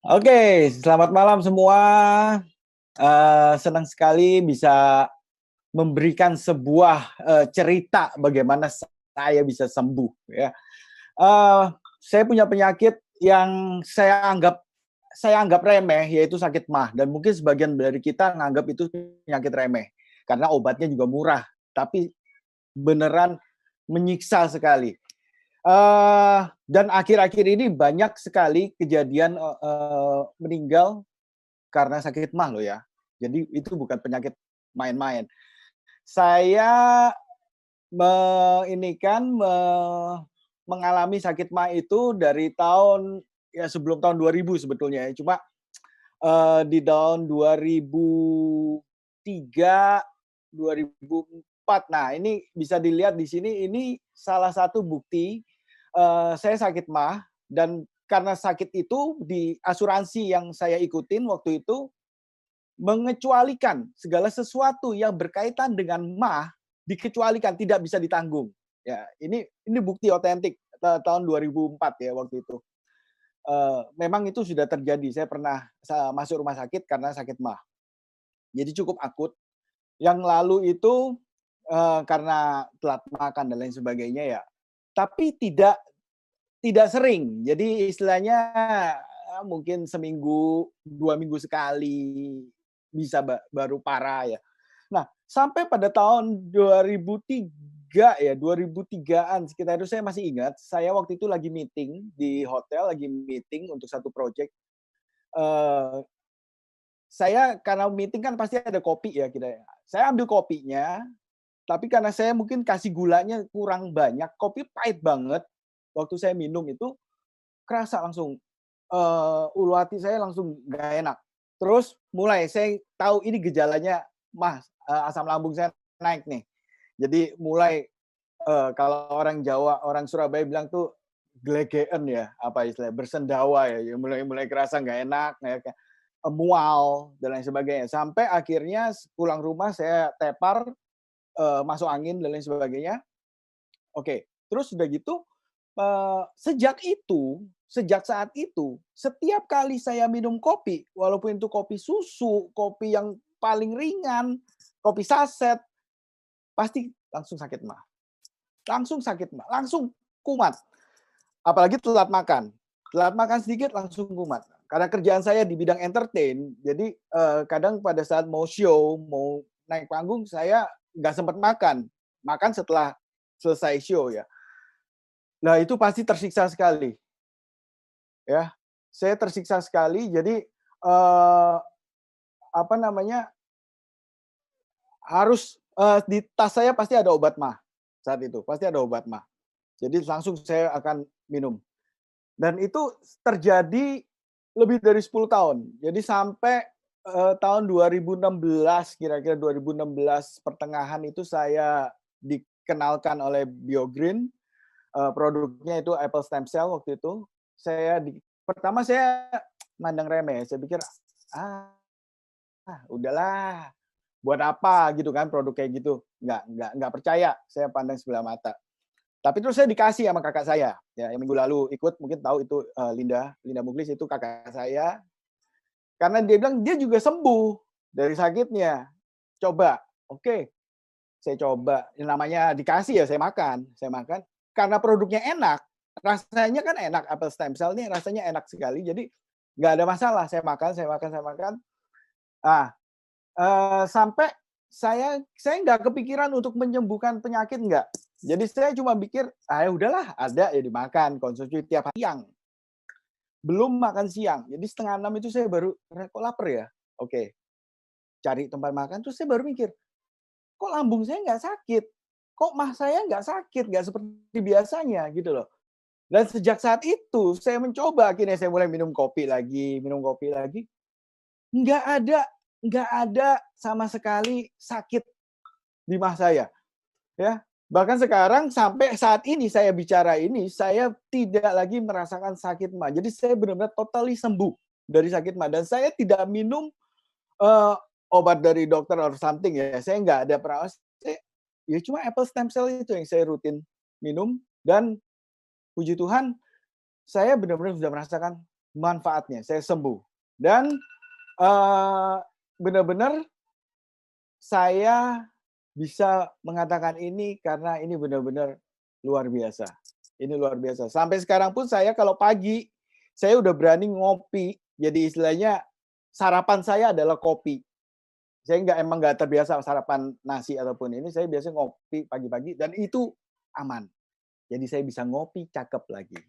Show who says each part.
Speaker 1: Oke, selamat malam semua. Senang sekali bisa memberikan sebuah, cerita bagaimana saya bisa sembuh ya. Eee, saya punya penyakit yang saya anggap remeh, yaitu sakit MAH, dan mungkin sebagian dari kita nganggap itu penyakit remeh, karena obatnya juga murah, tapi beneran menyiksa sekali. Dan akhir-akhir ini banyak sekali kejadian, meninggal karena sakit MAH loh ya. Jadi itu bukan penyakit main-main. Saya me ini kan, mengalami sakit MAH itu dari tahun ya sebelum tahun 2000 sebetulnya ya. Cuma, di tahun 2003, 2004. Nah, ini bisa dilihat di sini, ini salah satu bukti, saya sakit MAH, dan karena sakit itu di asuransi yang saya ikutin waktu itu mengecualikan segala sesuatu yang berkaitan dengan MAH, dikecualikan, tidak bisa ditanggung. Ya, ini bukti otentik tahun 2004 ya waktu itu. Memang itu sudah terjadi, saya pernah masuk rumah sakit karena sakit MAH. Jadi cukup akut. Yang lalu itu, karena telat makan dan lain sebagainya ya, tapi tidak tidak sering. Jadi istilahnya, mungkin seminggu, 2 minggu sekali, bisa baru parah ya. Nah, sampai pada tahun 2003 ya, 2003-an sekitar itu, saya masih ingat, saya waktu itu lagi meeting di hotel, lagi meeting untuk satu project. Eee, saya karena meeting kan pasti ada kopi ya kita ya. Saya ambil kopinya, tapi karena saya mungkin kasih gulanya kurang banyak, kopi pahit banget. Waktu saya minum itu kerasa langsung, ulu hati saya langsung nggak enak. Terus mulai saya tahu ini gejalanya MAH, asam lambung saya naik nih. Jadi mulai, kalau orang Jawa, orang Surabaya bilang tuh glegeken ya, apa istilahnya, bersendawa ya, ya mulai mulai kerasa nggak enak, kayak mual dan lain sebagainya. Sampai akhirnya pulang rumah saya tepar, masuk angin dan lain sebagainya. Oke, terus udah gitu, sejak saat itu, setiap kali saya minum kopi, walaupun itu kopi susu, kopi yang paling ringan, kopi saset, pasti langsung sakit MAH. Langsung sakit MAH, langsung kumat. Apalagi telat makan. Telat makan sedikit langsung kumat. Karena kerjaan saya di bidang entertain, jadi, kadang pada saat mau show, mau naik panggung, saya nggak sempat makan. Makan setelah selesai show ya. Nah, itu pasti tersiksa sekali, ya. Saya tersiksa sekali, jadi, apa namanya, harus, di tas saya pasti ada obat MAH saat itu, pasti ada obat MAH. Jadi langsung saya akan minum. Dan itu terjadi lebih dari 10 tahun. Jadi sampai, tahun 2016, kira-kira 2016 pertengahan itu saya dikenalkan oleh Biogreen, produknya itu apple stem cell waktu itu. Pertama saya mandang remeh, saya pikir, "Ah, udahlah, buat apa," gitu kan, produk kayak gitu. Nggak percaya, saya pandang sebelah mata. Tapi terus saya dikasih sama kakak saya, ya yang minggu lalu ikut, mungkin tahu itu, Linda Linda Muglis, itu kakak saya. Karena dia bilang dia juga sembuh dari sakitnya. Coba, oke, saya coba, yang namanya dikasih ya saya makan, karena produknya enak, rasanya kan enak, apple stem cell ini rasanya enak sekali, jadi nggak ada masalah, saya makan. Ah, sampai saya nggak kepikiran untuk menyembuhkan penyakit, nggak. Jadi saya cuma pikir, "Ah, ya udahlah, ada ya dimakan, konsumsi tiap hari." Siang, belum makan siang. Jadi 5:30 itu saya baru, "Kok lapar ya?" Oke, cari tempat makan, terus saya baru mikir, "Kok lambung saya nggak sakit? Kok MAH saya nggak sakit, nggak seperti biasanya?" Gitu loh. Dan sejak saat itu saya mencoba, akhirnya saya mulai minum kopi lagi, nggak ada nggak ada sama sekali sakit di MAH saya. Ya, bahkan sekarang sampai saat ini saya bicara ini, saya tidak lagi merasakan sakit MAH. Jadi saya benar-benar totally sembuh dari sakit MAH, dan saya tidak minum, eee, obat dari dokter or something ya, saya nggak ada perawat, ya cuma apple stem cell itu yang saya rutin minum, dan puji Tuhan saya benar-benar sudah merasakan manfaatnya, saya sembuh. Dan, eee, benar-benar saya bisa mengatakan ini karena ini benar-benar luar biasa. Ini luar biasa. Sampai sekarang pun saya kalau pagi, saya udah berani ngopi. Jadi istilahnya sarapan saya adalah kopi. Saya emang nggak terbiasa sarapan nasi ataupun ini, saya biasa ngopi pagi-pagi dan itu aman. Jadi saya bisa ngopi cakep lagi.